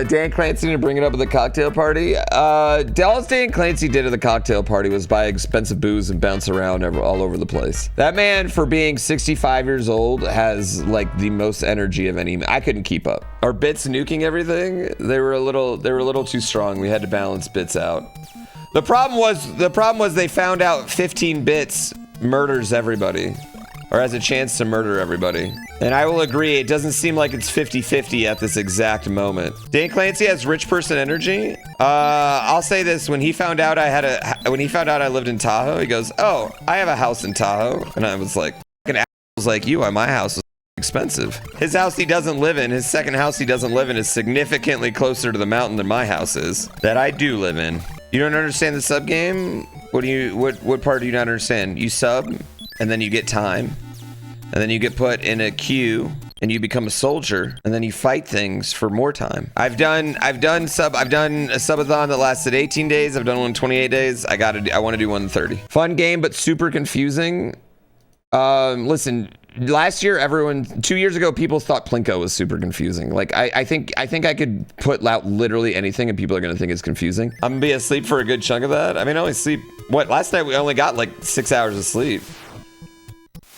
Dan Clancy to bring it up at the cocktail party. Dallas Dan Clancy did at the cocktail party was buy expensive booze and bounce around all over the place. That man, for being 65 years old, has like the most energy of any. I couldn't keep up. Our bits nuking everything. They were a little too strong. We had to balance bits out. The problem was they found out 15 bits murders everybody, or has a chance to murder everybody. And I will agree, it doesn't seem like it's 50-50 at this exact moment. Dan Clancy has rich person energy. I'll say this: when he found out I lived in Tahoe, he goes, "Oh, I have a house in Tahoe," and I was like, "Fucking assholes like you, my house is expensive." His house he doesn't live in, his second house he doesn't live in, is significantly closer to the mountain than my house is, that I do live in. You don't understand the sub game? What part do you not understand? You sub, and then you get time, and then you get put in a queue, and you become a soldier, and then you fight things for more time. I've done a subathon that lasted 18 days. I've done one in 28 days. I want to do one in 30. Fun game, but super confusing. Listen, last year, 2 years ago, people thought Plinko was super confusing. Like, I think I could put out literally anything and people are gonna think it's confusing. I'm gonna be asleep for a good chunk of that. I mean, I only sleep, last night we only got like 6 hours of sleep.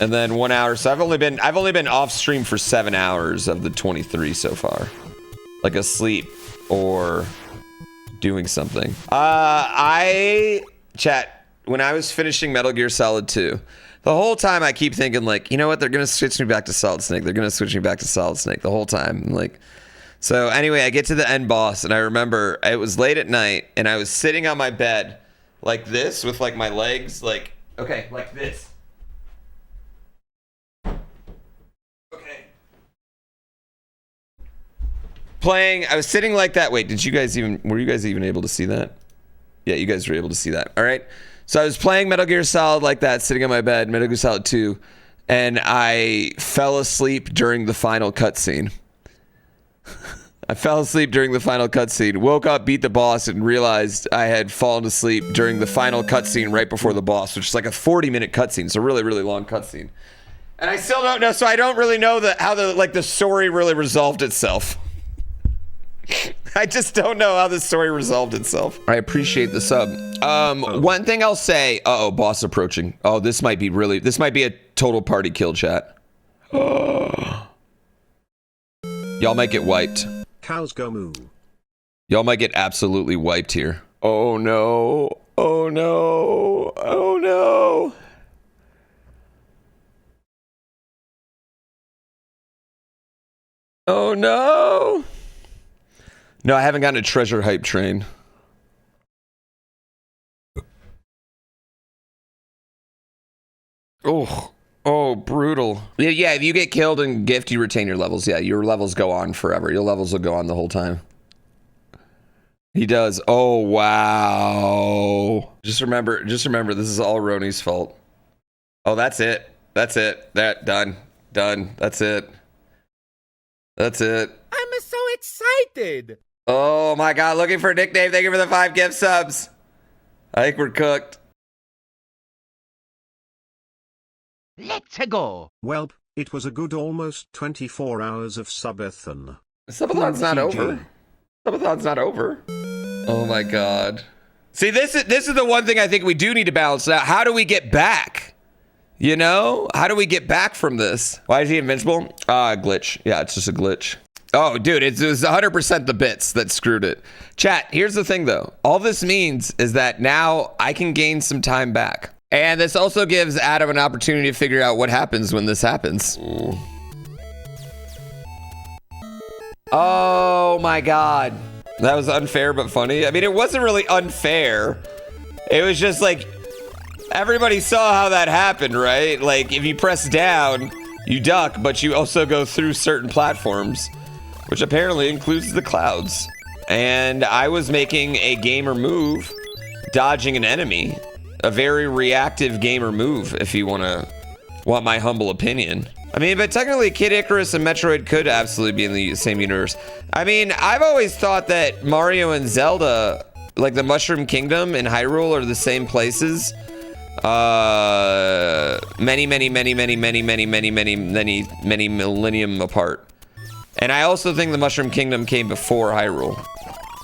And then 1 hour, so I've only been off stream for 7 hours of the 23 so far. Like asleep or doing something. Chat, when I was finishing Metal Gear Solid 2, the whole time I keep thinking like, you know what, they're gonna switch me back to Solid Snake. They're gonna switch me back to Solid Snake the whole time. Like, so anyway, I get to the end boss and I remember it was late at night and I was sitting on my bed like this with like my legs like, okay, like this. Okay. Playing, I was sitting like that. Wait, were you guys even able to see that? Yeah, you guys were able to see that. All right. So I was playing Metal Gear Solid like that, sitting on my bed, Metal Gear Solid 2, and I fell asleep during the final cutscene. I fell asleep during the final cutscene, woke up, beat the boss, and realized I had fallen asleep during the final cutscene right before the boss, which is like a 40-minute cutscene, so really, really long cutscene. And I still don't know, so I don't really know how the story really resolved itself. I just don't know how the story resolved itself. I appreciate the sub. One thing I'll say, uh-oh, boss approaching. Oh, this might be a total party kill, chat. Y'all might get wiped. Cows go moo. Y'all might get absolutely wiped here. Oh no. Oh no. Oh no. Oh no. No, I haven't gotten a treasure hype train. Oh, brutal. Yeah, if you get killed and gift, you retain your levels. Yeah, your levels go on forever. Your levels will go on the whole time. He does. Oh, wow. Just remember, this is all Roni's fault. Oh, that's it. That's it. Done. That's it. That's it. I'm so excited. Oh my God, looking for a nickname. Thank you for the 5 gift subs. I think we're cooked. Let's go. Welp, it was a good almost 24 hours of subathon. Subathon's not over. Subathon's not over. Oh my God. See, this is the one thing I think we do need to balance out. How do we get back? You know? How do we get back from this? Why is he invincible? Glitch. Yeah, it's just a glitch. Oh, dude, it was 100% the bits that screwed it. Chat, here's the thing, though. All this means is that now I can gain some time back. And this also gives Adam an opportunity to figure out what happens when this happens. Oh, my God. That was unfair but funny. I mean, it wasn't really unfair. It was just like, everybody saw how that happened, right? Like, if you press down, you duck, but you also go through certain platforms, which apparently includes the clouds. And I was making a gamer move, dodging an enemy. A very reactive gamer move, if you want my humble opinion. I mean, but technically Kid Icarus and Metroid could absolutely be in the same universe. I mean, I've always thought that Mario and Zelda, like the Mushroom Kingdom and Hyrule, are the same places. Many millennium apart. And I also think the Mushroom Kingdom came before Hyrule.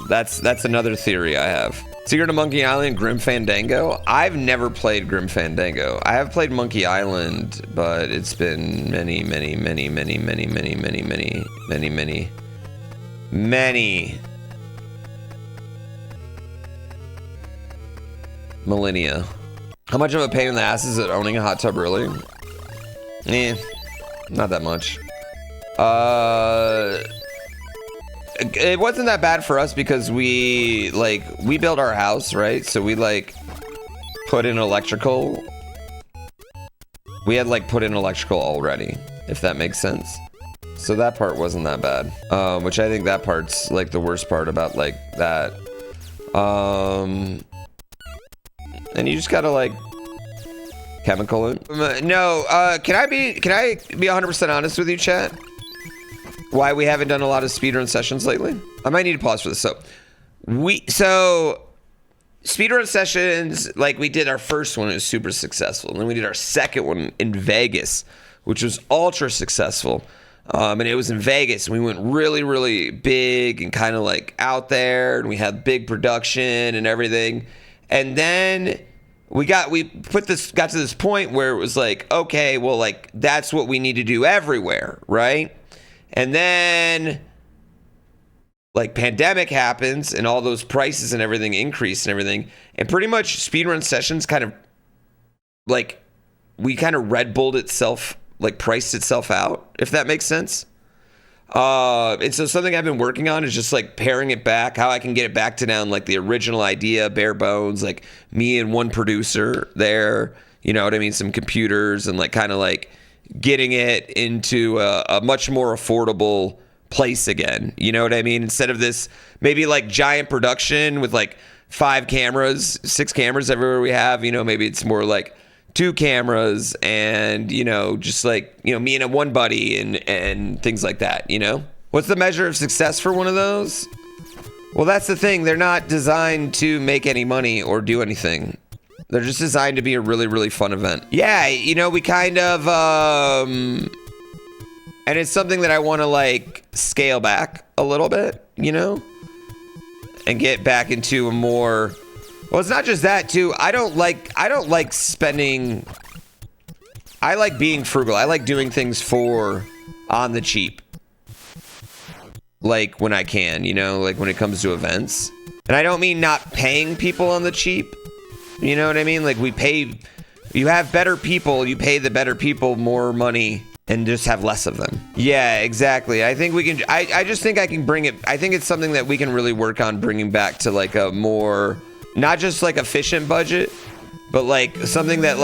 That's another theory I have. Secret of Monkey Island, Grim Fandango. I've never played Grim Fandango. I have played Monkey Island, but it's been many millennia. How much of a pain in the ass is it owning a hot tub really? Not that much. It wasn't that bad for us because we built our house, right? So we put in electrical. We had put in electrical already, if that makes sense. So that part wasn't that bad. Which I think that part's the worst part about that. And you just gotta chemical it. No, can I be 100% honest with you, chat? Why we haven't done a lot of speedrun sessions lately? I might need to pause for this. So speedrun sessions, we did our first one, it was super successful. And then we did our second one in Vegas, which was ultra successful. And it was in Vegas, and we went really, really big and kind of out there, and we had big production and everything. And then we got to this point where it was okay, well, that's what we need to do everywhere, right? And then pandemic happens and all those prices and everything increase and everything. And pretty much speedrun sessions kind of we kind of Red Bulled itself, priced itself out, if that makes sense. And so something I've been working on is just paring it back, how I can get it back to down the original idea, bare bones, me and one producer there, you know what I mean? Some computers and kind of getting it into a much more affordable place again. You know what I mean? Instead of this maybe giant production with 5 cameras, 6 cameras everywhere we have, maybe it's more 2 cameras and, just me and one buddy and things like that, What's the measure of success for one of those? Well, that's the thing. They're not designed to make any money or do anything. They're just designed to be a really, really fun event. Yeah, we kind of, and it's something that I want to scale back a little bit, and get back into a more, well, it's not just that too. I don't like spending, I like being frugal. I like doing things on the cheap. When I can, when it comes to events. And I don't mean not paying people on the cheap. You know what I mean? You have better people, you pay the better people more money and just have less of them. Yeah, exactly. I think we can, I just think I can bring it, I think it's something that we can really work on bringing back to a more, not just efficient budget, but something that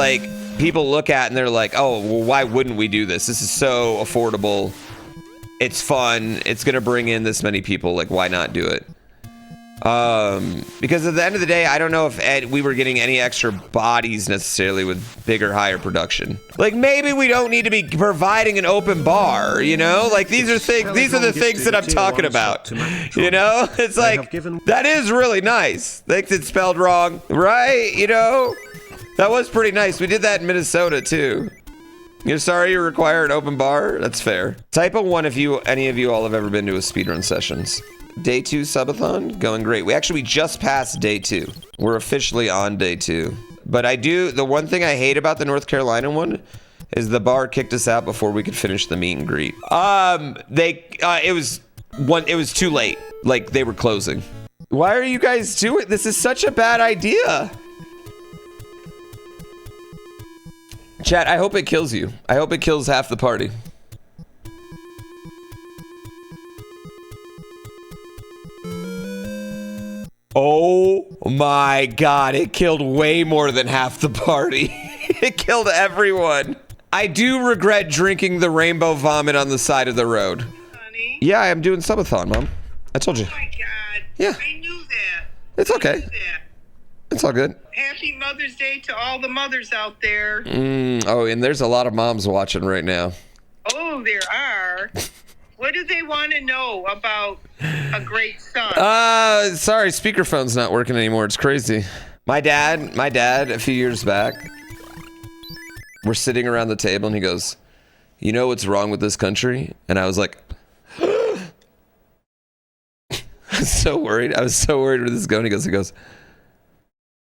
people look at and they're oh, well, why wouldn't we do this? This is so affordable. It's fun. It's going to bring in this many people. Why not do it? Because at the end of the day, I don't know if we were getting any extra bodies necessarily with bigger, higher production. Maybe we don't need to be providing an open bar, these are the things that I'm talking about, it's that is really nice. Thanks, it's spelled wrong, right? That was pretty nice. We did that in Minnesota too. You're sorry you require an open bar? That's fair. Type a 1 if any of you all have ever been to a speedrun sessions. Day 2 subathon, going great. We just passed day 2. We're officially on day 2. But the one thing I hate about the North Carolina one is the bar kicked us out before we could finish the meet and greet. It was too late. They were closing. Why are you guys doing this? Is such a bad idea. Chat, I hope it kills you. I hope it kills half the party. Oh my god, it killed way more than half the party. It killed everyone. I do regret drinking the rainbow vomit on the side of the road. Honey? Yeah, I'm doing subathon, Mom. I told you. Oh my god. Yeah. I knew that. It's okay. I knew that. It's all good. Happy Mother's Day to all the mothers out there. Oh, and there's a lot of moms watching right now. Oh, there are. What do they want to know about a great son? Sorry, speakerphone's not working anymore. It's crazy. My dad, a few years back, we're sitting around the table and he goes, "You know what's wrong with this country?" And I was like, was so worried. I was so worried where this is going. He goes,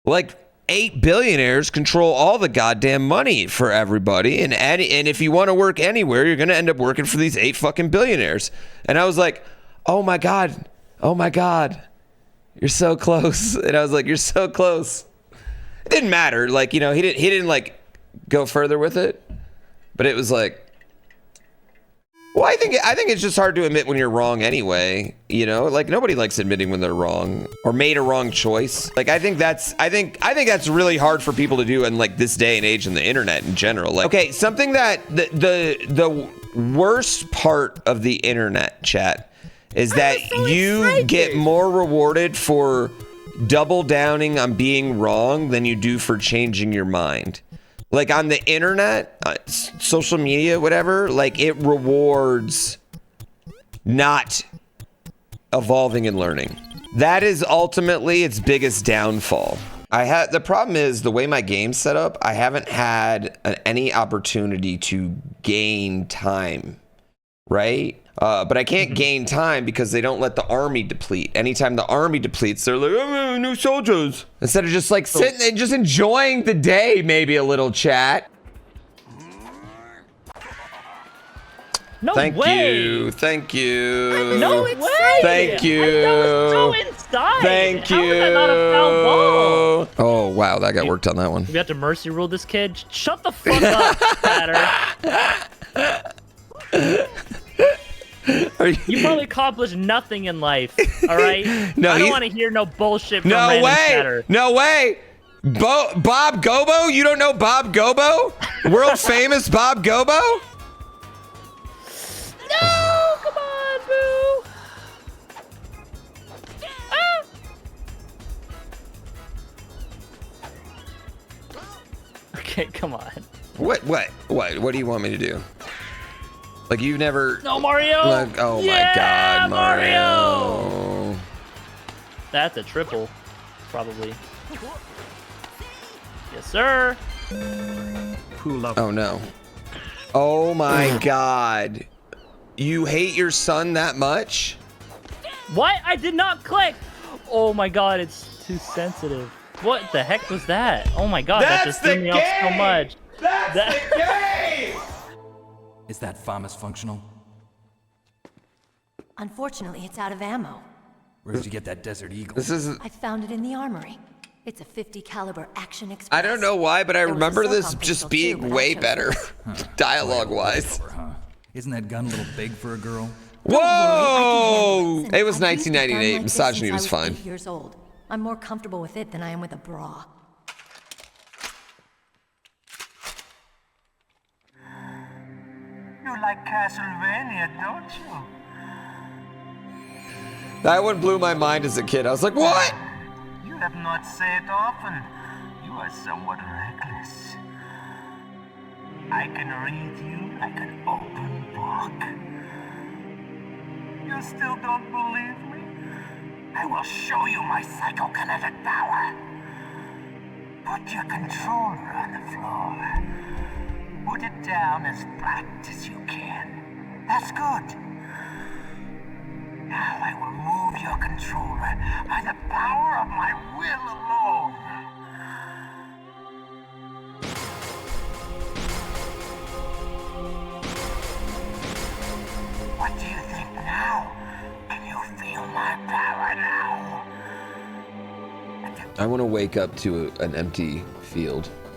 like 8 billionaires control all the goddamn money for everybody. And if you want to work anywhere, you're going to end up working for these 8 fucking billionaires. And I was like, oh my God. Oh my God. You're so close. And I was like, you're so close. It didn't matter. Like, you know, he didn't like go further with it, but it was like, well, I think it's just hard to admit when you're wrong anyway, you know? Like nobody likes admitting when they're wrong or made a wrong choice. Like I think that's really hard for people to do in like this day and age in the internet in general. Like, okay, something that the worst part of the internet, chat, is that you get more rewarded for double downing on being wrong than you do for changing your mind. Like on the internet, social media, whatever, like it rewards not evolving and learning. That is ultimately its biggest downfall. The problem is the way my game's set up, I haven't had any opportunity to gain time, right? But I can't gain time because they don't let the army deplete. Anytime the army depletes, they're like, oh, new soldiers. Instead of just like sitting and just enjoying the day, maybe a little, chat. No Thank way. you. Thank you. No way. Thank you. I know it's so inside. Thank you. How is that not a foul ball? Oh, wow. That got worked on that one. We have to mercy rule this kid. Shut the fuck up, Spatter. You probably accomplished nothing in life, all right? No, I don't want to hear no bullshit from No random way! chatter. No way! Bob Gobo? You don't know Bob Gobo? World famous Bob Gobo? No! Come on, boo! Ah! Okay, come on. What do you want me to do? Like you've never... No, Mario! Like, oh Yeah, my God, Mario! Mario! That's a triple, probably. Yes, sir. Pull up. Oh no. Oh my God. You hate your son that much? What? I did not click. Oh my God, it's too sensitive. What the heck was that? Oh my God, that just threw me off so much. That's the game! Is that FAMAS functional? Unfortunately, it's out of ammo. Where did you get that Desert Eagle? This is... I found it in the armory. It's a .50 caliber Action Express. I don't know why, but I There was a remember this silicone just pistol being too, but I way chose better, dialogue-wise. Huh? Isn't that gun a little big for a girl? Whoa! Listen, It was I've used a gun 1998. like this Misogyny since was I fine. 8 years old. I'm more comfortable with it than I am with a bra. You like Castlevania, don't you? That one blew my mind as a kid. I was like, what? You have not said it often. You are somewhat reckless. I can read you like an open book. You still don't believe me? I will show you my psychokinetic power. Put your controller on the floor. Put it down as flat as you can. That's good. Now I will move your controller by the power of my will alone. What do you think now? Can you feel my power now? I want to wake up to an empty field.